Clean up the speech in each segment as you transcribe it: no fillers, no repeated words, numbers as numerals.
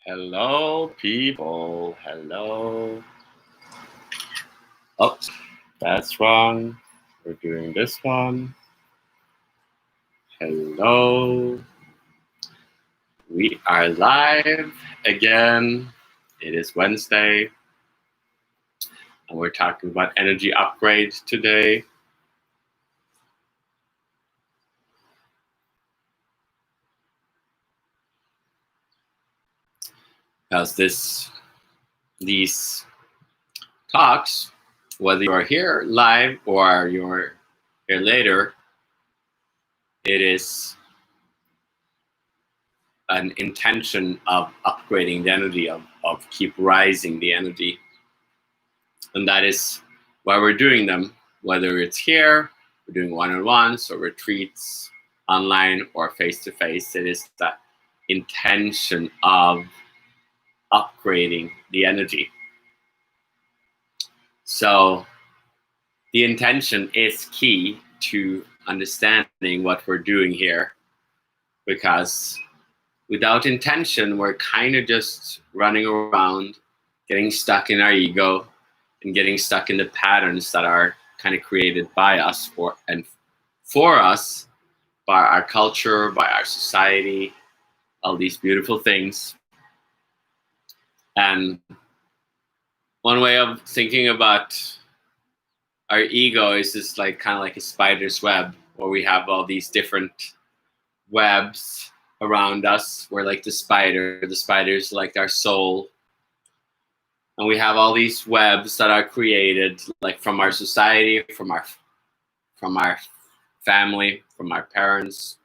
Hello, people. Hello. Oops, that's wrong. We're doing this one. Hello. We are live again. It is Wednesday, and we're talking about energy upgrades today. Because these talks, whether you are here live or you're here later, it is an intention of upgrading the energy, of keep rising the energy. And that is why we're doing them, whether it's here, we're doing one-on-ones or retreats, online or face-to-face. It is the intention of upgrading the energy. So the intention is key to understanding what we're doing here, because without intention, we're kind of just running around, getting stuck in our ego and getting stuck in the patterns that are kind of created by us for us, by our culture, by our society, all these beautiful things. And one way of thinking about our ego is just like kind of like a spider's web, where we have all these different webs around us. We're like the spider's like our soul. And we have all these webs that are created like from our society, from our family, from our parents,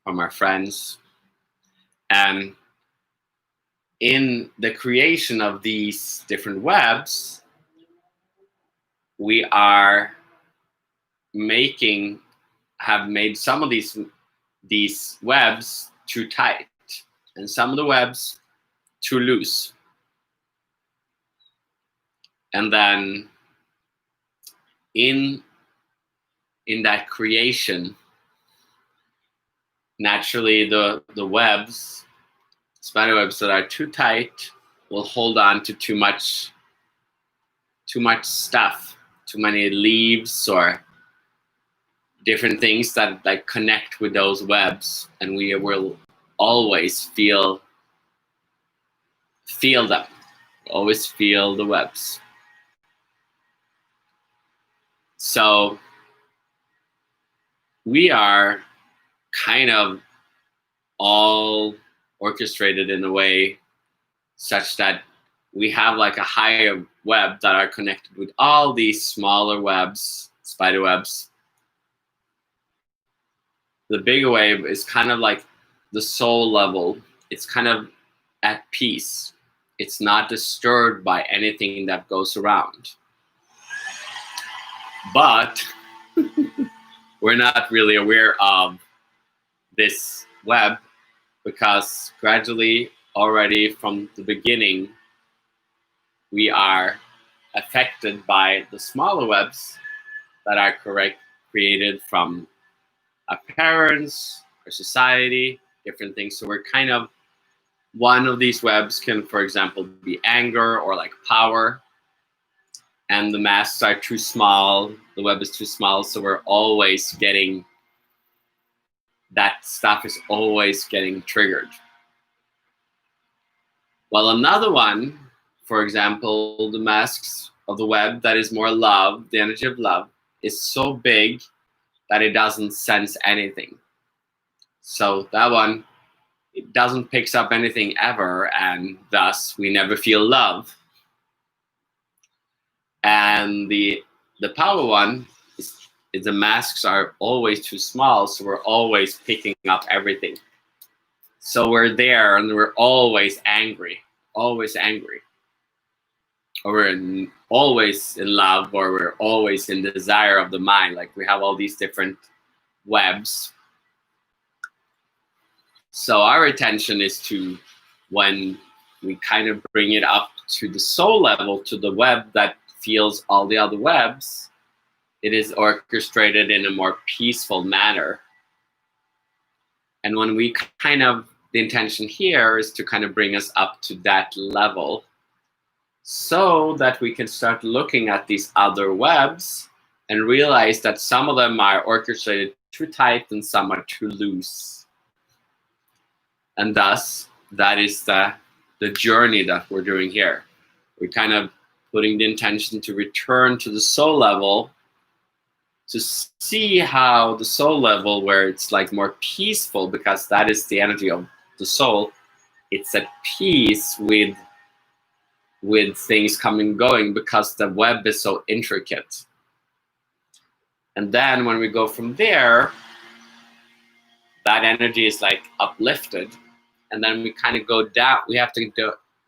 from our friends. And in the creation of these different webs, we have made some of these webs too tight and some of the webs too loose. And then in that creation, naturally the webs, spider webs that are too tight, will hold on to too much stuff, too many leaves or different things that like connect with those webs, and we will always feel them, always feel the webs. So we are kind of all orchestrated in a way such that we have like a higher web that are connected with all these smaller webs, spider webs. The bigger wave is kind of like the soul level. It's kind of at peace. It's not disturbed by anything that goes around. But we're not really aware of this web, because gradually, already from the beginning, we are affected by the smaller webs that are created from our parents, our society, different things. So we're kind of, one of these webs can, for example, be anger or like power. And the masks are too small, the web is too small, so we're always getting, that stuff is always getting triggered. Well, another one, for example, the masks of the web that is more love, the energy of love, is so big that it doesn't sense anything. So that one, it doesn't pick up anything ever, and thus we never feel love. And the power one is the masks are always too small, so we're always picking up everything. So we're there and we're always angry. Or we're always in love, or we're always in the desire of the mind. Like we have all these different webs. So our attention is to, when we kind of bring it up to the soul level, to the web that feels all the other webs, it is orchestrated in a more peaceful manner. And when we kind of the intention here is to kind of bring us up to that level so that we can start looking at these other webs and realize that some of them are orchestrated too tight and some are too loose. And thus, that is the journey that we're doing here. We're kind of putting the intention to return to the soul level, to see how the soul level, where it's like more peaceful, because that is the energy of the soul, it's at peace with things coming and going because the web is so intricate. And then when we go from there, that energy is like uplifted, and then we kind of go down. We have to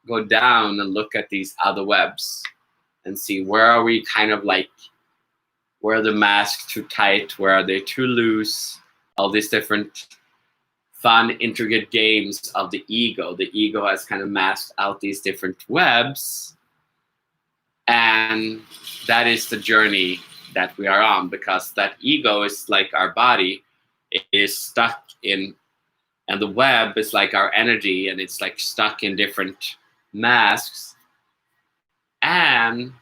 go down and look at these other webs and see where are we kind of like, where are the masks too tight, where are they too loose, all these different fun, intricate games of the ego. The ego has kind of masked out these different webs, and that is the journey that we are on, because that ego is like our body. It is stuck in, and the web is like our energy, and it's like stuck in different masks. And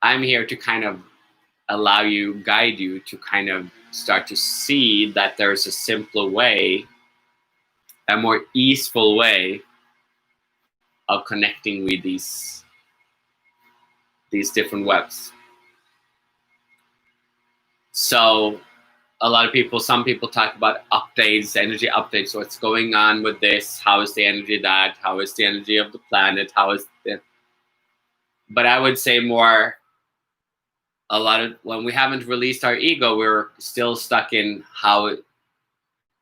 I'm here to kind of allow you, guide you to kind of start to see that there's a simpler way, a more easeful way of connecting with these different webs. So a lot of people, some people talk about updates, energy updates, what's going on with this, how is the energy of that, how is the energy of the planet, how is it? But I would say more, a lot of, when we haven't released our ego, we're still stuck in how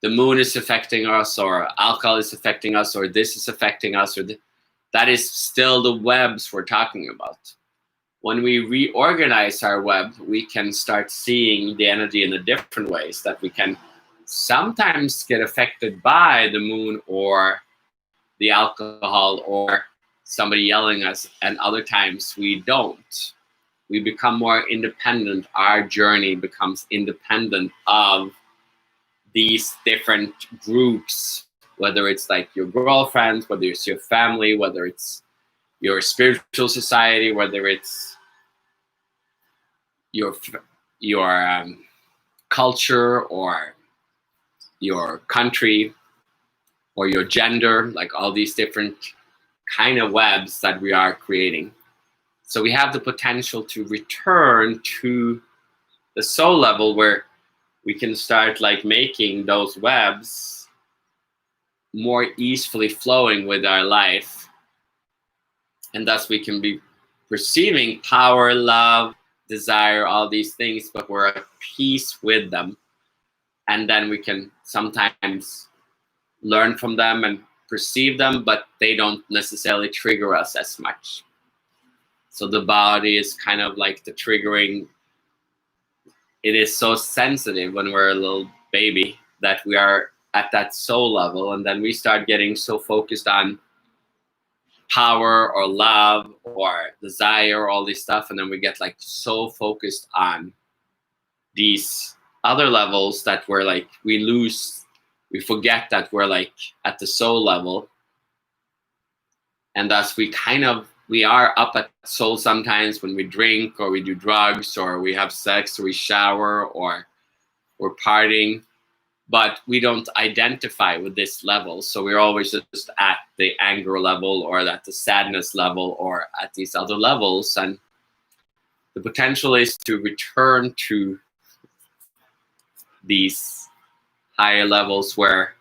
the moon is affecting us, or alcohol is affecting us, or this is affecting us, or that is still the webs we're talking about. When we reorganize our web, we can start seeing the energy in the different ways, that we can sometimes get affected by the moon or the alcohol or somebody yelling at us, and other times we don't. We become more independent. Our journey becomes independent of these different groups, whether it's like your girlfriend, whether it's your family, whether it's your spiritual society, whether it's your culture or your country or your gender, like all these different kind of webs that we are creating. So we have the potential to return to the soul level, where we can start like making those webs more easily flowing with our life. And thus we can be perceiving power, love, desire, all these things, but we're at peace with them. And then we can sometimes learn from them and perceive them, but they don't necessarily trigger us as much. So the body is kind of like the triggering. It is so sensitive when we're a little baby that we are at that soul level, and then we start getting so focused on power or love or desire, all this stuff, and then we get like so focused on these other levels that we're like, we forget that we're like at the soul level. And thus we are up at soul sometimes when we drink or we do drugs or we have sex or we shower or we're partying, but we don't identify with this level. So we're always just at the anger level or at the sadness level or at these other levels. And the potential is to return to these higher levels, where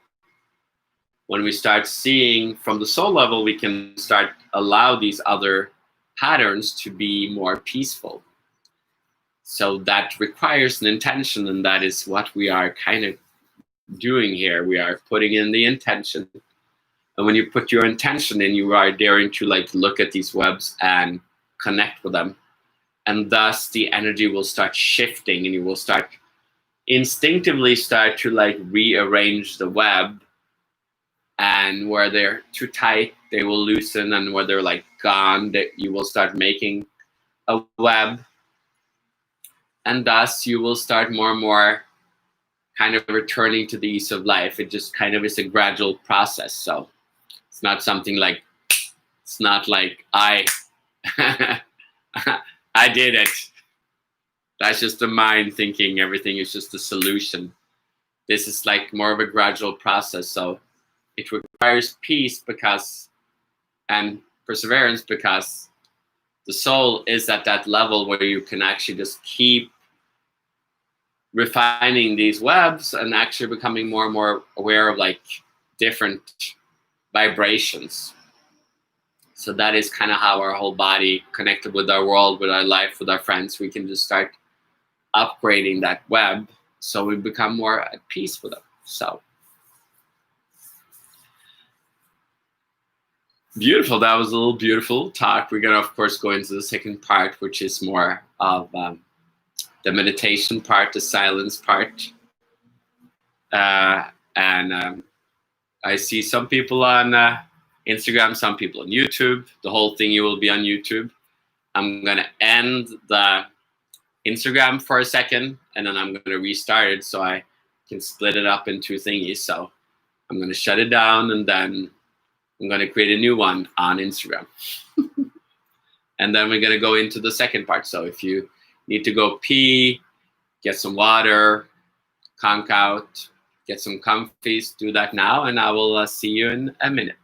when we start seeing from the soul level, we can start allow these other patterns to be more peaceful. So that requires an intention, and that is what we are kind of doing here. We are putting in the intention. And when you put your intention in, you are daring to like look at these webs and connect with them. And thus the energy will start shifting, and you will start instinctively start to like rearrange the web. And where they're too tight, they will loosen, and where they're like gone, that you will start making a web. And thus you will start more and more kind of returning to the ease of life. It just kind of is a gradual process. So it's not something like, it's not like I I did it. That's just the mind thinking everything is just a solution. This is like more of a gradual process. So it requires peace because, and perseverance, because the soul is at that level where you can actually just keep refining these webs and actually becoming more and more aware of like different vibrations. So that is kind of how our whole body connected with our world, with our life, with our friends, we can just start upgrading that web so we become more at peace with them. So beautiful. That was a little beautiful talk. We're gonna of course go into the second part, which is more of the meditation part, the silence part. And I see some people on Instagram, some people on YouTube. The whole thing you will be on YouTube. I'm gonna end the Instagram for a second, and then I'm gonna restart it so I can split it up into thingies. So I'm gonna shut it down, and then I'm gonna create a new one on Instagram. And then we're gonna go into the second part. So if you need to go pee, get some water, conk out, get some comfies, do that now, and I will see you in a minute.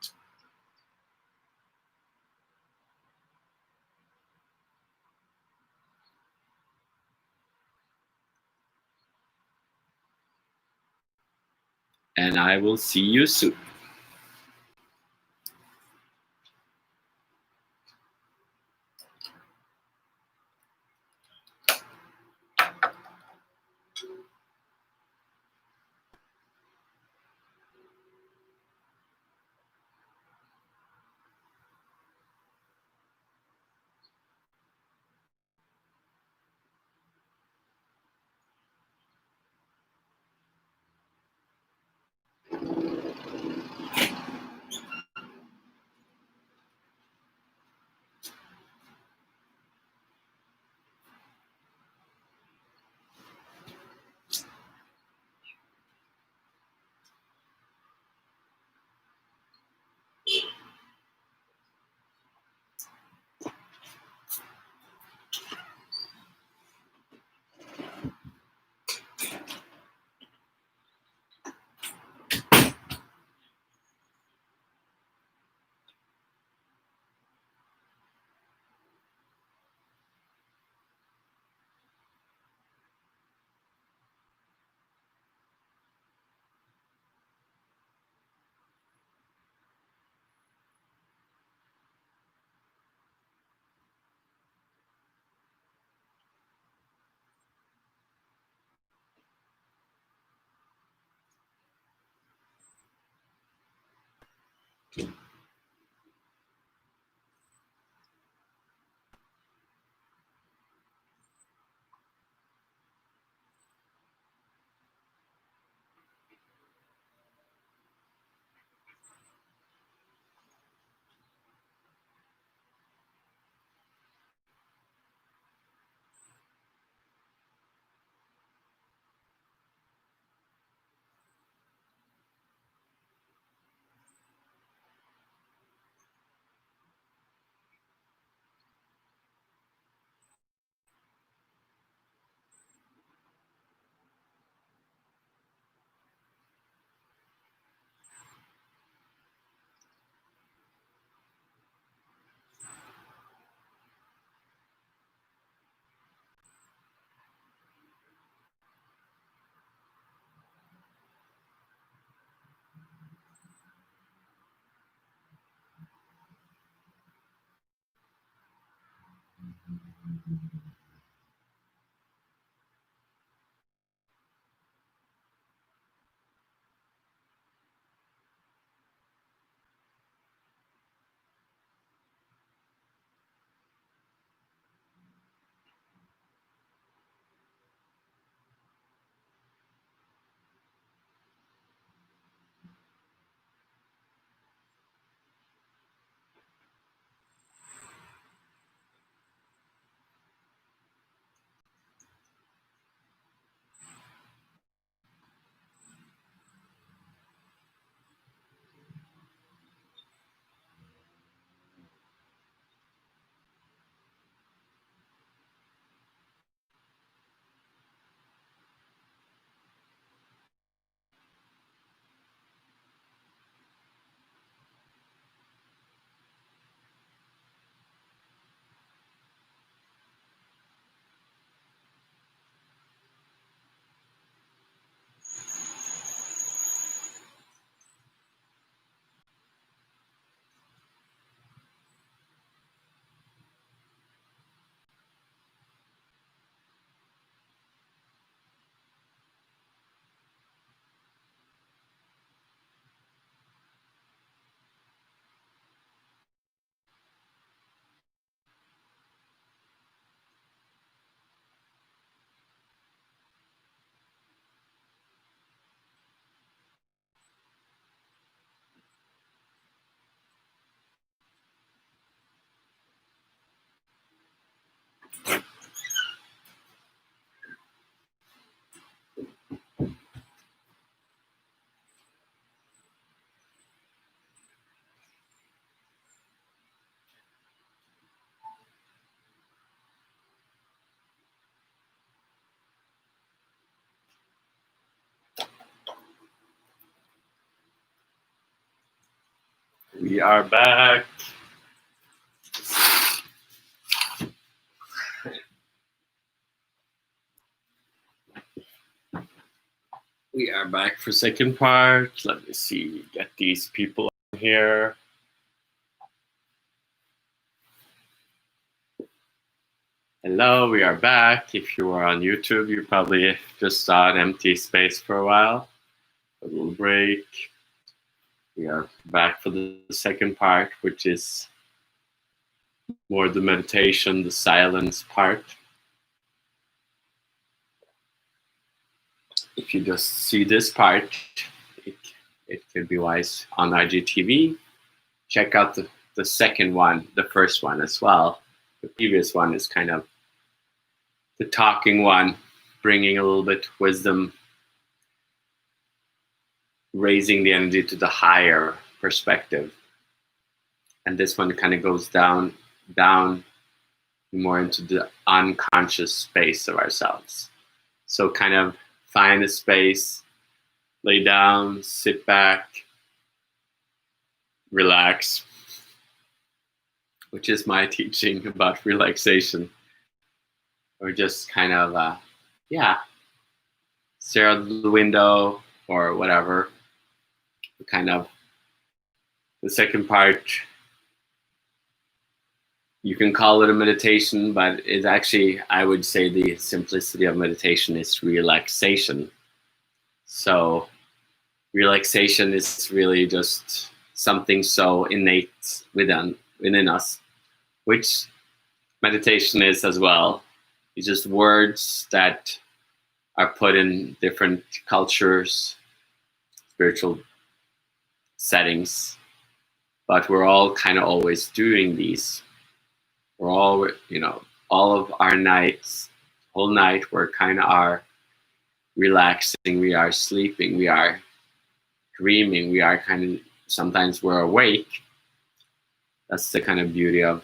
And I will see you soon. We are back. We are back for second part. Let me see, get these people on here. Hello, we are back. If you are on YouTube, you probably just saw an empty space for a while. A little break. We are back for the second part, which is more the meditation, the silence part. If you just see this part, it could be wise on IGTV. Check out the second one, the first one as well. The previous one is kind of the talking one, bringing a little bit wisdom, raising the energy to the higher perspective. And this one kind of goes down more into the unconscious space of ourselves. So kind of find a space, lay down, sit back, relax, which is my teaching about relaxation. Or just kind of, stare out the window or whatever. Kind of the second part, you can call it a meditation, but it's actually, I would say the simplicity of meditation is relaxation. So relaxation is really just something so innate within us, which meditation is as well. It's just words that are put in different cultures, spiritual settings, but we're all kind of always doing these. We're all, all of our nights, whole night, we're kind of are relaxing, we are sleeping, we are dreaming, we are kind of, sometimes we're awake. That's the kind of beauty of,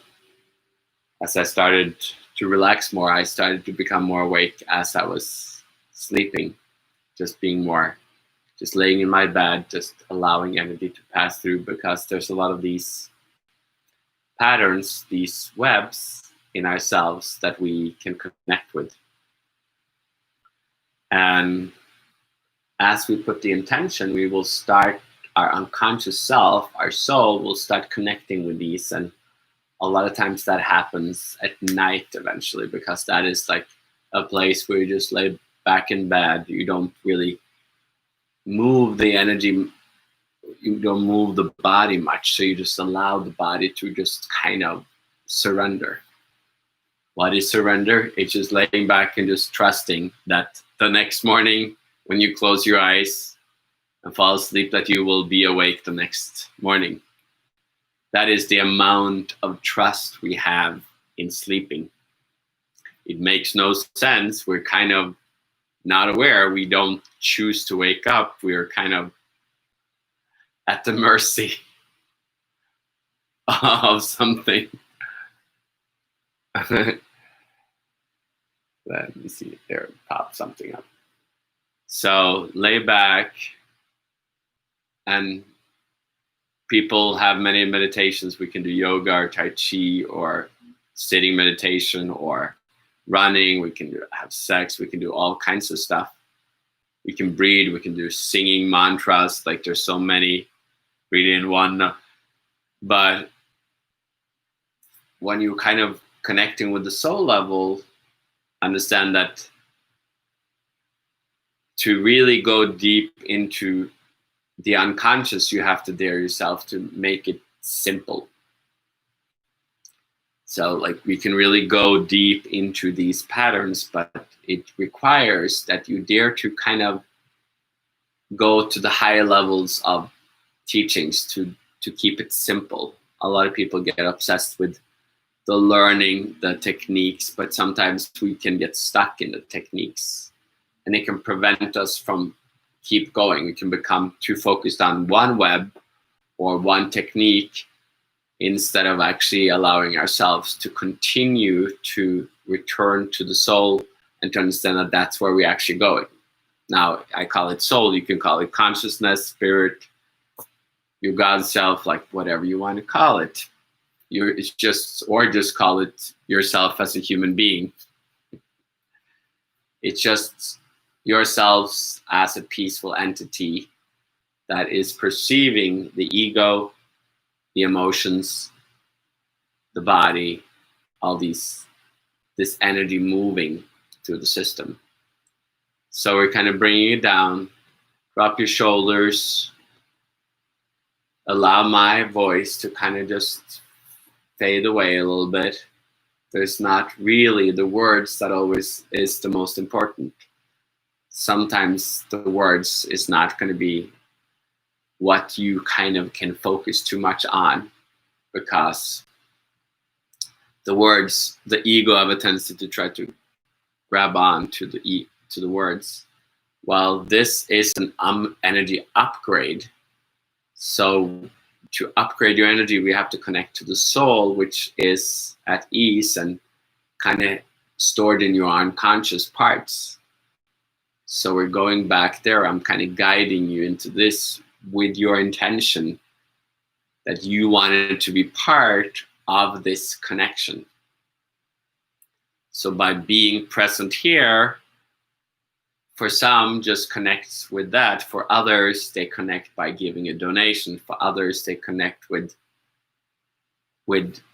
as I started to relax more, I started to become more awake as I was sleeping, just being more, just laying in my bed, just allowing energy to pass through, because there's a lot of these patterns, these webs in ourselves that we can connect with. And as we put the intention, we will start, our unconscious self, our soul will start connecting with these. And a lot of times that happens at night eventually, because that is like a place where you just lay back in bed. You don't really move the energy, you don't move the body much, so you just allow the body to just kind of surrender. What is surrender? It's just laying back and just trusting that the next morning when you close your eyes and fall asleep, that you will be awake the next morning. That is the amount of trust we have in sleeping. It makes no sense. We're kind of not aware. We don't choose to wake up. We're kind of at the mercy of something. Let me see, there popped something up. So lay back, and people have many meditations. We can do yoga or Tai Chi or sitting meditation or running. We can have sex. We can do all kinds of stuff. We can breathe. We can do singing mantras. Like there's so many. Breathe in one. But when you're kind of connecting with the soul level, understand that to really go deep into the unconscious, you have to dare yourself to make it simple. So like we can really go deep into these patterns, but it requires that you dare to kind of go to the higher levels of teachings to keep it simple. A lot of people get obsessed with the learning, the techniques, but sometimes we can get stuck in the techniques, and it can prevent us from keep going. We can become too focused on one web or one technique instead of actually allowing ourselves to continue to return to the soul and to understand that that's where we're actually going. Now, I call it soul. You can call it consciousness, spirit, your God self, like whatever you want to call it. It's just, or just call it yourself as a human being. It's just yourselves as a peaceful entity that is perceiving the ego, the emotions, the body, all this energy moving through the system. So we're kind of bringing it down. Drop your shoulders. Allow my voice to kind of just fade away a little bit. There's not really the words that always is the most important. Sometimes the words is not going to be what you kind of can focus too much on, because the words, the ego have a tendency to try to grab on to the words. While this is an energy upgrade, so to upgrade your energy, we have to connect to the soul, which is at ease and kind of stored in your unconscious parts. So we're going back there. I'm kind of guiding you into this with your intention that you wanted to be part of this connection. So by being present here, for some, just connects with that. For others, they connect by giving a donation. For others, they connect with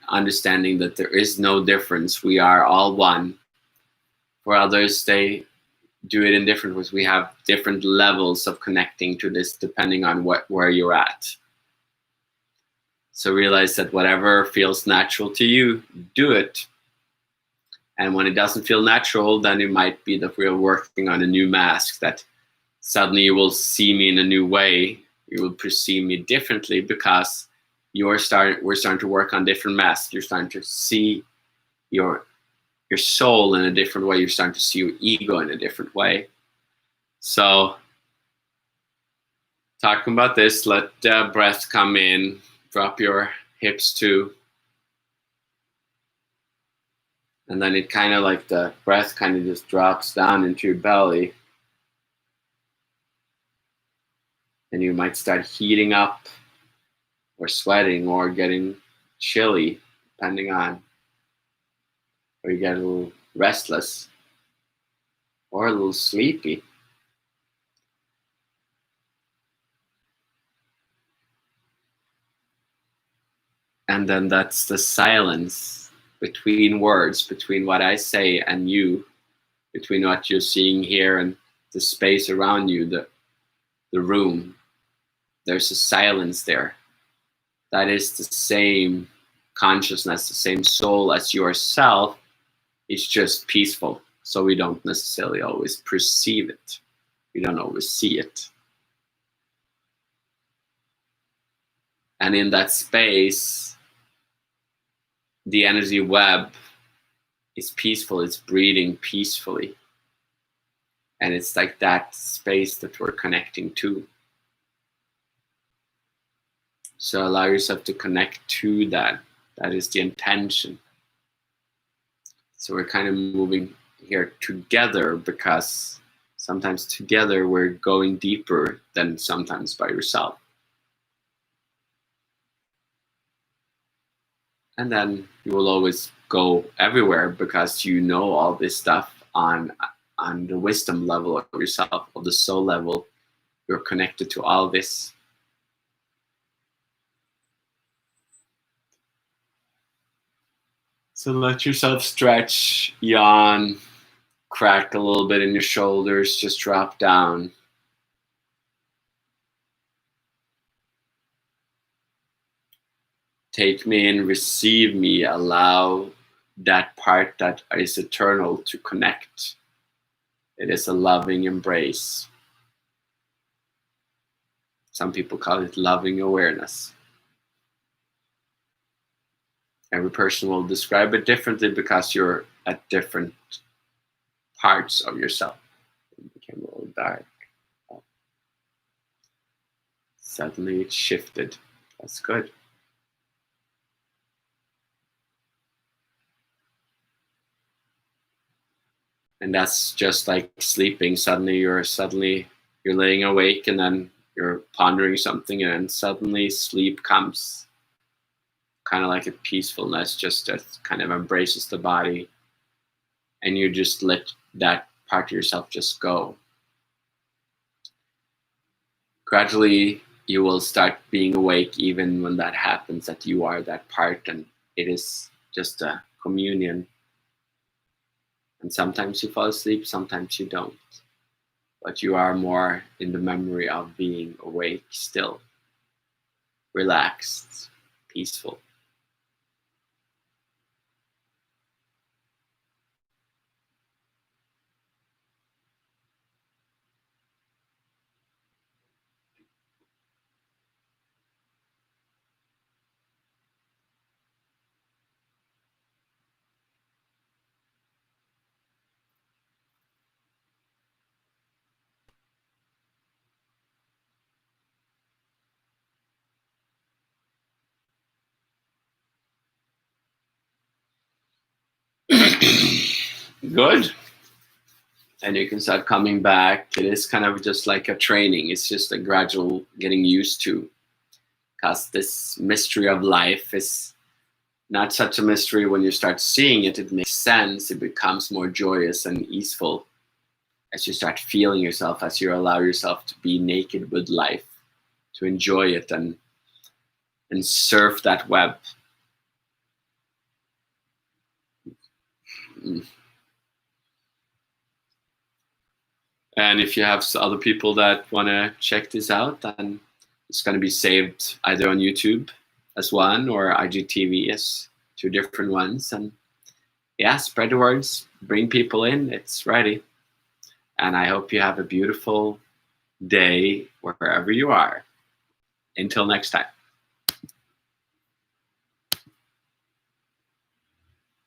understanding that there is no difference. We are all one. For others, they do it in different ways. We have different levels of connecting to this depending on where you're at. So realize that whatever feels natural to you, do it. And when it doesn't feel natural, then it might be that we're working on a new mask, that suddenly you will see me in a new way. You will perceive me differently because we're starting to work on different masks. You're starting to see your soul in a different way. You're starting to see your ego in a different way. So talking about this, let the breath come in. Drop your hips too. And then it kind of like the breath kind of just drops down into your belly. And you might start heating up or sweating or getting chilly, depending on, or you get a little restless or a little sleepy. And then that's the silence between words, between what I say and you, between what you're seeing here and the space around you, the room. There's a silence there. That is the same consciousness, the same soul as yourself. It's just peaceful. So we don't necessarily always perceive it. We don't always see it. And in that space, the energy web is peaceful. It's breathing peacefully. And it's like that space that we're connecting to. So allow yourself to connect to that. That is the intention. So we're kind of moving here together, because sometimes together we're going deeper than sometimes by yourself. And then you will always go everywhere because you know all this stuff on the wisdom level of yourself, of the soul level. You're connected to all this. So let yourself stretch, yawn, crack a little bit in your shoulders, just drop down. Take me in, receive me, allow that part that is eternal to connect. It is a loving embrace. Some people call it loving awareness. Every person will describe it differently because you're at different parts of yourself. It became a little dark. Suddenly it shifted. That's good. And that's just like sleeping. Suddenly you're laying awake, and then you're pondering something, and then suddenly sleep comes, kind of like a peacefulness, just that kind of embraces the body, and you just let that part of yourself just go. Gradually, you will start being awake even when that happens, that you are that part, and it is just a communion. And sometimes you fall asleep, sometimes you don't. But you are more in the memory of being awake still, relaxed, peaceful. Good. And you can start coming back. It is kind of just like a training. It's just a gradual getting used to, because this mystery of life is not such a mystery. When you start seeing it, it makes sense. It becomes more joyous and easeful as you start feeling yourself, as you allow yourself to be naked with life, to enjoy it and surf that web. And if you have other people that want to check this out, then it's going to be saved either on YouTube as one, or IGTV as two different ones. And yeah, spread the words, bring people in. It's ready. And I hope you have a beautiful day wherever you are. Until next time.